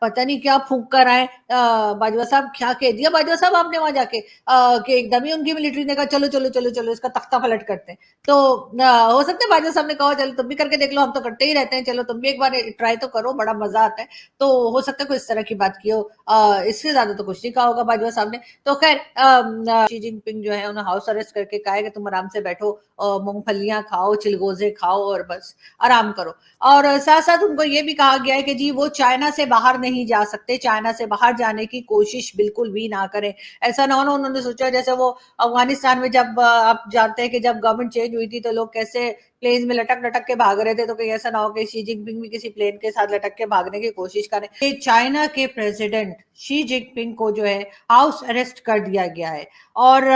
पता नहीं क्या फूंक कर आए, बाजवा साहब क्या कह दिया बाजवा साहब आपने वहां जाके, कि एकदम ही उनकी मिलिट्री ने कहा चलो चलो चलो चलो इसका तख्ता पलट करते हैं। तो हो सकता है बाजवा साहब ने कहा चलो तुम भी करके देख लो, हम तो करते ही रहते हैं, चलो तुम भी एक बार ट्राई तो करो, बड़ा मजा आता है। तो हो सकता है कोई इस तरह की बात की हो, इससे ज्यादा तो कुछ नहीं कहा होगा बाजवा साहब ने। तो खैर शी जिनपिंग जो है उन्हें हाउस अरेस्ट करके कहा है कि तुम आराम से बैठो, मूंगफलियां खाओ, चिलगोजे खाओ और बस आराम करो। और साथ साथ उनको ये भी कहा गया है कि जी वो चाइना से बाहर नहीं जा सकते, चाइना से बाहर जाने की कोशिश बिल्कुल भी ना करें। ऐसा ना हो उन्होंने सोचा जैसे वो अफगानिस्तान में जब आप जानते हैं कि जब गवर्नमेंट चेंज हुई थी तो लोग कैसे प्लेन में लटक लटक के भाग रहे थे, तो कहीं ऐसा ना हो कि शी जिनपिंग भी किसी प्लेन के साथ लटक के भागने की कोशिश करें। चाइना के प्रेसिडेंट शी जिनपिंग को जो है हाउस अरेस्ट कर दिया गया है। और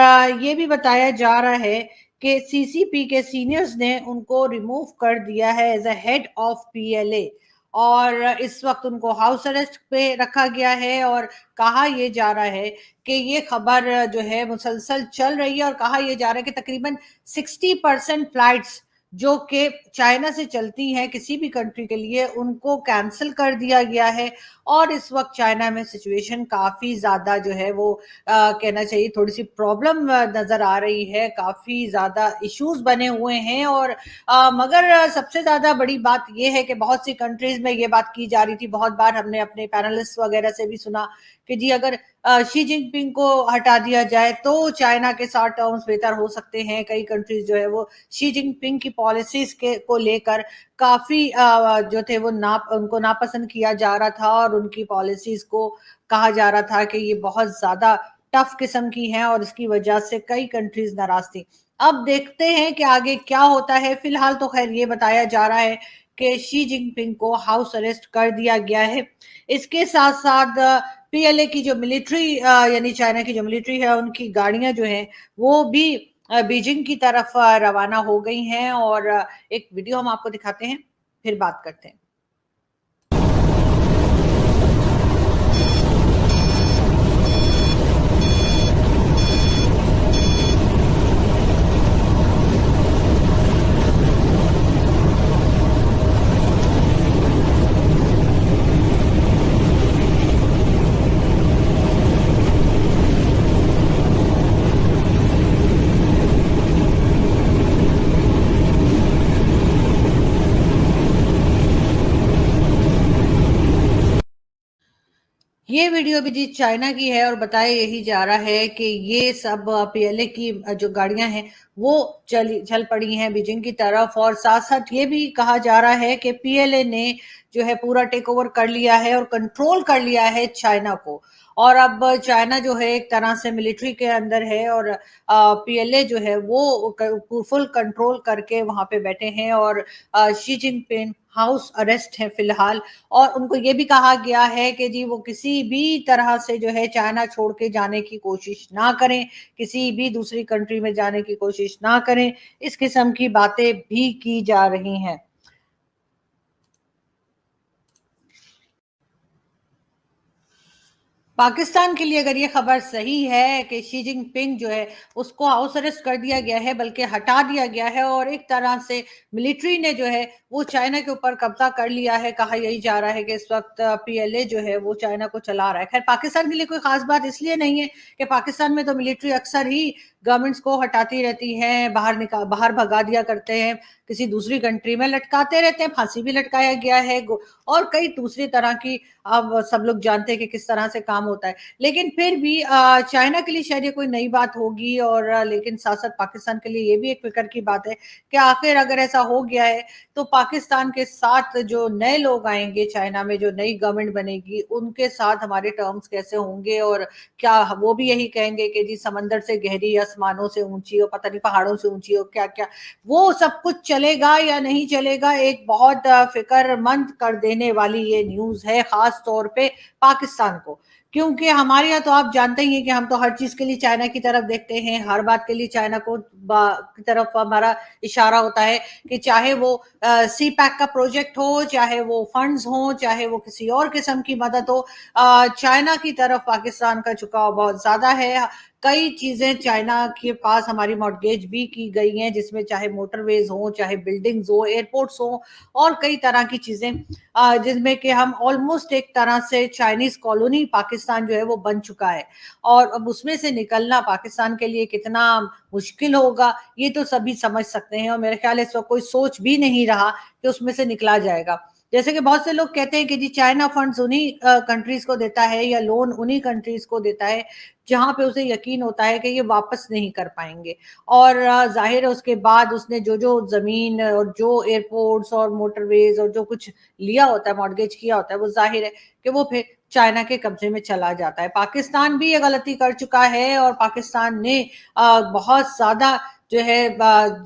ये भी बताया जा रहा है कि सीसीपी के सीनियर्स ने उनको रिमूव कर दिया है as a head of PLA, और इस वक्त उनको हाउस अरेस्ट पे रखा गया है। और कहा यह जा रहा है कि ये खबर जो है मुसलसल चल रही है, और कहा यह जा रहा है कि तकरीबन 60% फ्लाइट्स जो कि चाइना से चलती हैं किसी भी कंट्री के लिए उनको कैंसिल कर दिया गया है। और इस वक्त चाइना में सिचुएशन काफी ज्यादा जो है वो कहना चाहिए थोड़ी सी प्रॉब्लम नजर आ रही है, काफी ज्यादा इश्यूज बने हुए हैं। और मगर सबसे ज्यादा बड़ी बात यह है कि बहुत सी कंट्रीज में ये बात की जा रही थी, बहुत बार हमने अपने पैनलिस्ट वगैरह से भी सुना कि जी अगर शी जिनपिंग को हटा दिया जाए तो चाइना के साथ टर्म्स बेहतर हो सकते हैं। कई कंट्रीज जो है वो शी जिनपिंग की पॉलिसीज के को लेकर काफी जो थे वो उनको नापसंद किया जा रहा था, और उनकी पॉलिसीज को कहा जा रहा था कि ये बहुत ज्यादा टफ किस्म की हैं, और इसकी वजह से कई कंट्रीज नाराज थी। अब देखते हैं कि आगे क्या होता है। फिलहाल तो खैर ये बताया जा रहा है कि शी जिनपिंग को हाउस अरेस्ट कर दिया गया है। इसके साथ साथ पीएलए की जो मिलिट्री यानी चाइना की जो मिलिट्री है उनकी गाड़ियां जो हैं वो भी बीजिंग की तरफ रवाना हो गई हैं। और एक वीडियो हम आपको दिखाते हैं, फिर बात करते हैं। ये वीडियो भी जी चाइना की है, और बताया यही जा रहा है कि ये सब पीएलए की जो गाड़ियां हैं वो चल पड़ी हैं बीजिंग की तरफ। और साथ साथ ये भी कहा जा रहा है कि पीएलए ने जो है पूरा टेक ओवर कर लिया है और कंट्रोल कर लिया है चाइना को। और अब चाइना जो है एक तरह से मिलिट्री के अंदर है, और पीएलए जो है वो फुल कंट्रोल करके वहां पे बैठे हैं। और शी जिनपिंग हाउस अरेस्ट है फिलहाल। और उनको ये भी कहा गया है कि जी वो किसी भी तरह से जो है चाइना छोड़ के जाने की कोशिश ना करें, किसी भी दूसरी कंट्री में जाने की कोशिश ना करें। इस किस्म की बातें भी की जा रही हैं। पाकिस्तान के लिए अगर ये खबर सही है कि शी जिनपिंग जो है उसको हाउस अरेस्ट कर दिया गया है, बल्कि हटा दिया गया है, और एक तरह से मिलिट्री ने जो है वो चाइना के ऊपर कब्जा कर लिया है। कहा यही जा रहा है कि इस वक्त पीएलए जो है वो चाइना को चला रहा है। खैर पाकिस्तान के लिए कोई खास बात इसलिए नहीं है कि पाकिस्तान में तो मिलिट्री अक्सर ही गवर्नमेंट्स को हटाती रहती है, बाहर भगा दिया करते हैं, किसी दूसरी कंट्री में लटकाते रहते हैं, फांसी भी लटकाया गया है, और कई दूसरी तरह की अब सब लोग जानते हैं कि किस तरह से काम होता है। लेकिन फिर भी चाइना के लिए शायद ये कोई नई बात होगी। और लेकिन साथ साथ पाकिस्तान के लिए ये भी एक फिक्र की बात है कि आखिर अगर ऐसा हो गया है तो पाकिस्तान के साथ जो नए लोग आएंगे चाइना में, जो नई गवर्नमेंट बनेगी, उनके साथ हमारे टर्म्स कैसे होंगे, और क्या वो भी यही कहेंगे कि जी समंदर से गहरी, आसमानों से ऊंची हो, पता नहीं पहाड़ों से ऊंची हो, क्या क्या वो सब कुछ चलेगा या नहीं चलेगा। एक बहुत फिक्रमंद कर देने वाली ये न्यूज है, खास तौर पे पाकिस्तान को, क्योंकि हमारे यहाँ तो आप जानते ही हैं कि हम तो हर चीज के लिए चाइना की तरफ देखते हैं, हर बात के लिए चाइना को की तरफ हमारा इशारा होता है, कि चाहे वो सी पैक का प्रोजेक्ट हो, चाहे वो फंड्स हो, चाहे वो किसी और किस्म की मदद हो, चाइना की तरफ पाकिस्तान का झुकाव बहुत ज्यादा है। कई चीजें चाइना के पास हमारी मॉर्गेज भी की गई हैं, जिसमें चाहे मोटरवेज हो, चाहे बिल्डिंग्स हो, एयरपोर्ट्स हो और कई तरह की चीजें, जिसमें कि हम ऑलमोस्ट एक तरह से चाइनीज कॉलोनी पाकिस्तान जो है वो बन चुका है। और अब उसमें से निकलना पाकिस्तान के लिए कितना मुश्किल होगा, ये तो सभी समझ सकते हैं। और मेरे ख्याल है इस वक्त कोई सोच भी नहीं रहा कि उसमें से निकला जाएगा। जैसे कि बहुत से लोग कहते हैं कि जी चाइना फंड्स उन्हीं कंट्रीज को देता है या लोन उन्हीं कंट्रीज को देता है जहां पे उसे यकीन होता है कि ये वापस नहीं कर पाएंगे। और जाहिर है उसके बाद उसने जो जो जमीन और जो एयरपोर्ट्स और मोटरवेज और जो कुछ लिया होता है, मॉर्गेज किया होता है, वो जाहिर है कि वो फिर चाइना के कब्जे में चला जाता है। पाकिस्तान भी ये गलती कर चुका है और पाकिस्तान ने बहुत ज्यादा जो है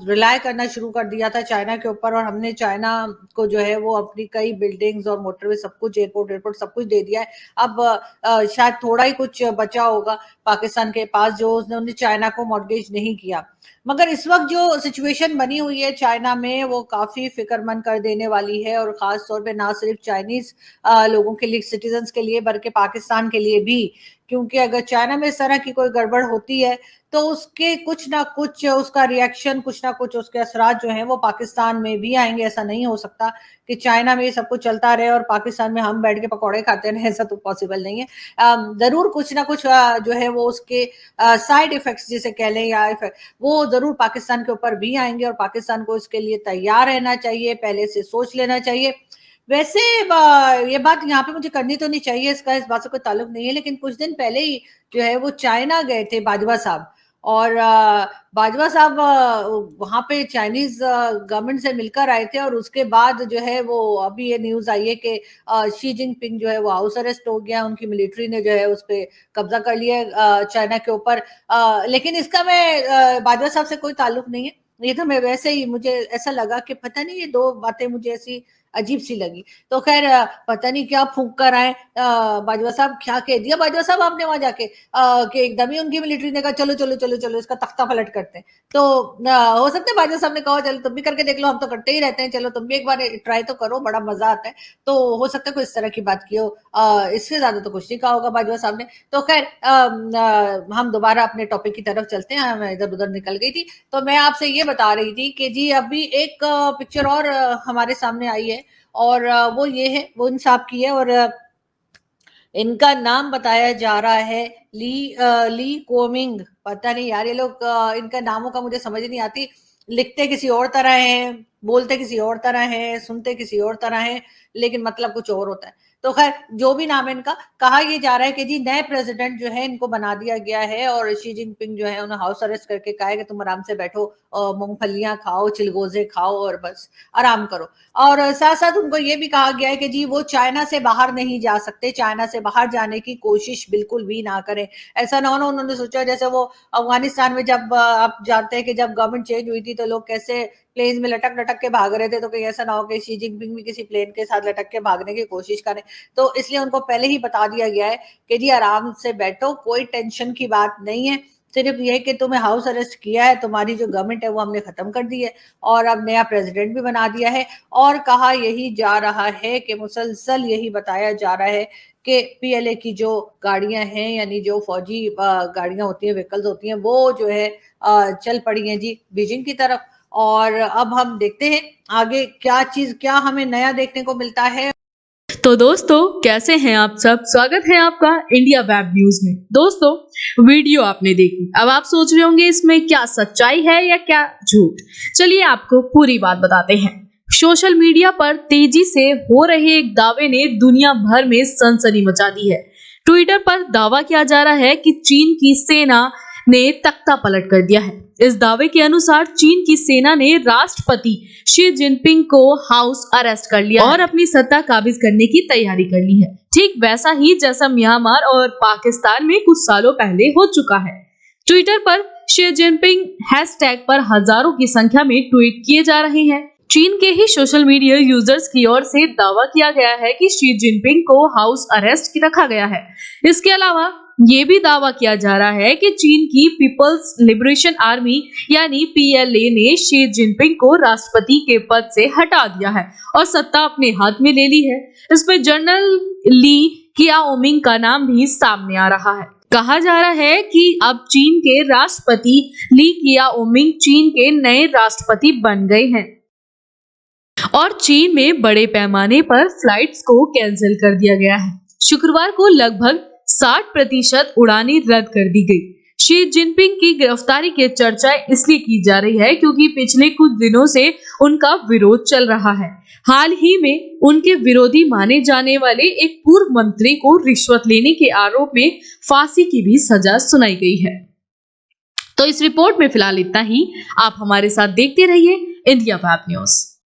रिलाय करना शुरू कर दिया था चाइना के ऊपर, और हमने चाइना को जो है वो अपनी कई बिल्डिंग्स और मोटरवे सब कुछ, एयरपोर्ट एयरपोर्ट सब कुछ दे दिया है। अब शायद थोड़ा ही कुछ बचा होगा पाकिस्तान के पास जो उसने चाइना को मॉर्गेज नहीं किया। मगर इस वक्त जो सिचुएशन बनी हुई है चाइना में वो काफी फिक्रमंद कर देने वाली है, और खास तौर पे ना सिर्फ चाइनीज लोगों के लिए, सिटीजन्स के लिए, बल्कि पाकिस्तान के लिए भी। क्योंकि अगर चाइना में इस तरह की कोई गड़बड़ होती है तो उसके कुछ ना कुछ उसका रिएक्शन, कुछ ना कुछ उसके असरात जो हैं वो पाकिस्तान में भी आएंगे। ऐसा नहीं हो सकता कि चाइना में ये सब कुछ चलता रहे और पाकिस्तान में हम बैठ के पकौड़े खाते रहे, ऐसा तो पॉसिबल नहीं है। जरूर कुछ ना कुछ जो है वो उसके साइड इफेक्ट्स जिसे कह लें या इफेक्ट, वो जरूर पाकिस्तान के ऊपर भी आएंगे, और पाकिस्तान को इसके लिए तैयार रहना चाहिए, पहले से सोच लेना चाहिए। वैसे ये बात यहाँ पे मुझे करनी तो नहीं चाहिए, इसका इस बात से कोई ताल्लुक नहीं है, लेकिन कुछ दिन पहले ही जो है वो चाइना गए थे बाजवा साहब। और बाजवा साहब वहां पे चाइनीज गवर्नमेंट से मिलकर आए थे, और उसके बाद जो है वो अभी ये न्यूज आई है कि शी जिनपिंग जो है वो हाउस अरेस्ट हो गया, उनकी मिलिट्री ने जो है उस पर कब्जा कर लिया चाइना के ऊपर। लेकिन इसका मैं बाजवा साहब से कोई ताल्लुक नहीं है, ये तो मैं वैसे ही, मुझे ऐसा लगा कि पता नहीं ये दो बातें मुझे ऐसी अजीब सी लगी। तो खैर पता नहीं क्या फूंक कर आए बाजवा साहब, क्या कह दिया बाजवा साहब आपने वहां जाके कि एकदम ही उनकी मिलिट्री ने कहा चलो चलो चलो चलो इसका तख्ता पलट करते हैं। तो हो सकता है बाजवा साहब ने कहा चलो तुम भी करके देख लो, हम तो करते ही रहते हैं, चलो तुम भी एक बार ट्राई तो करो, बड़ा मजा आता है। तो हो सकता है कोई इस तरह की बात की हो, इससे ज्यादा तो कुछ नहीं कहा होगा बाजवा साहब ने। तो खैर हम दोबारा अपने टॉपिक की तरफ चलते हैं, मैं इधर उधर निकल गई थी। तो मैं आपसे ये बता रही थी कि जी अभी एक पिक्चर और हमारे सामने आई है, और वो ये है, वो इन साहब की है, और इनका नाम बताया जा रहा है ली कोमिंग। पता नहीं यार ये लोग इनका नामों का मुझे समझ नहीं आती, लिखते किसी और तरह है, बोलते किसी और तरह है, सुनते किसी और तरह है, लेकिन मतलब कुछ और होता है। तो खैर जो भी नाम है इनका, कहा यह जा रहा है कि जी नए प्रेसिडेंट जो है इनको बना दिया गया है, और शी जिनपिंग जो है उन्हें हाउस अरेस्ट करके कहा है कि तुम आराम से बैठो, मूंगफलियां खाओ, चिलगोजे खाओ और बस आराम करो। और साथ साथ उनको ये भी कहा गया है कि जी वो चाइना से बाहर नहीं जा सकते, चाइना से बाहर जाने की कोशिश बिल्कुल भी ना करें। ऐसा ना हो उन्होंने सोचा जैसे वो अफगानिस्तान में जब आप जानते हैं कि जब गवर्नमेंट चेंज हुई थी तो लोग कैसे प्लेन में लटक लटक के भाग रहे थे, तो कहीं ऐसा ना हो कि शी जिनपिंग भी किसी प्लेन के साथ लटक के भागने की कोशिश करें। तो इसलिए उनको पहले ही बता दिया गया है कि जी आराम से बैठो, कोई टेंशन की बात नहीं है, सिर्फ ये कि तुम्हें हाउस अरेस्ट किया है, तुम्हारी जो गवर्नमेंट है वो हमने खत्म कर दी है, और अब नया प्रेसिडेंट भी बना दिया है। और कहा यही जा रहा है कि मुसलसल यही बताया जा रहा है कि पीएलए की जो गाड़ियां हैं, यानी जो फौजी गाड़ियां होती हैं, व्हीकल्स होती हैं, वो जो है चल पड़ी हैं जी बीजिंग की तरफ। और अब हम देखते हैं आगे क्या हमें नया देखने को मिलता है। तो दोस्तों कैसे हैं आप सब, स्वागत है आपका इंडिया वेब न्यूज में। दोस्तों वीडियो आपने देखी, अब आप सोच रहे होंगे इसमें क्या सच्चाई है या क्या झूठ। चलिए आपको पूरी बात बताते हैं। सोशल मीडिया पर तेजी से हो रहे एक दावे ने दुनिया भर में सनसनी मचा दी है। ट्विटर पर दावा किया जा रहा है कि चीन की सेना ने तख्ता पलट कर दिया है। इस दावे के अनुसार चीन की सेना ने राष्ट्रपति शी जिनपिंग को हाउस अरेस्ट कर लिया और अपनी सत्ता काबिज करने की तैयारी कर ली है, ठीक वैसा ही जैसा म्यांमार और पाकिस्तान में कुछ सालों पहले हो चुका है। ट्विटर पर शी जिनपिंग हैशटैग पर हजारों की संख्या में ट्वीट किए जा रहे हैं। चीन के ही सोशल मीडिया यूजर्स की ओर से दावा किया गया है कि शी जिनपिंग को हाउस अरेस्ट रखा गया है। इसके अलावा ये भी दावा किया जा रहा है कि चीन की पीपल्स लिबरेशन आर्मी यानी पीएलए ने शी जिनपिंग को राष्ट्रपति के पद से हटा दिया है और सत्ता अपने हाथ में ले ली है। इसमें जनरल ली कियाओमिंग का नाम भी सामने आ रहा है। कहा जा रहा है कि अब चीन के राष्ट्रपति ली कियाओमिंग चीन के नए राष्ट्रपति बन गए हैं और चीन में बड़े पैमाने पर फ्लाइट्स को कैंसिल कर दिया गया है। शुक्रवार को लगभग 60% उड़ानें रद्द कर दी गई। शी जिनपिंग की गिरफ्तारी की चर्चा इसलिए की जा रही है क्योंकि पिछले कुछ दिनों से उनका विरोध चल रहा है। हाल ही में उनके विरोधी माने जाने वाले एक पूर्व मंत्री को रिश्वत लेने के आरोप में फांसी की भी सजा सुनाई गई है। तो इस रिपोर्ट में फिलहाल इतना ही। आप हमारे साथ देखते रहिए इंडिया वेब न्यूज।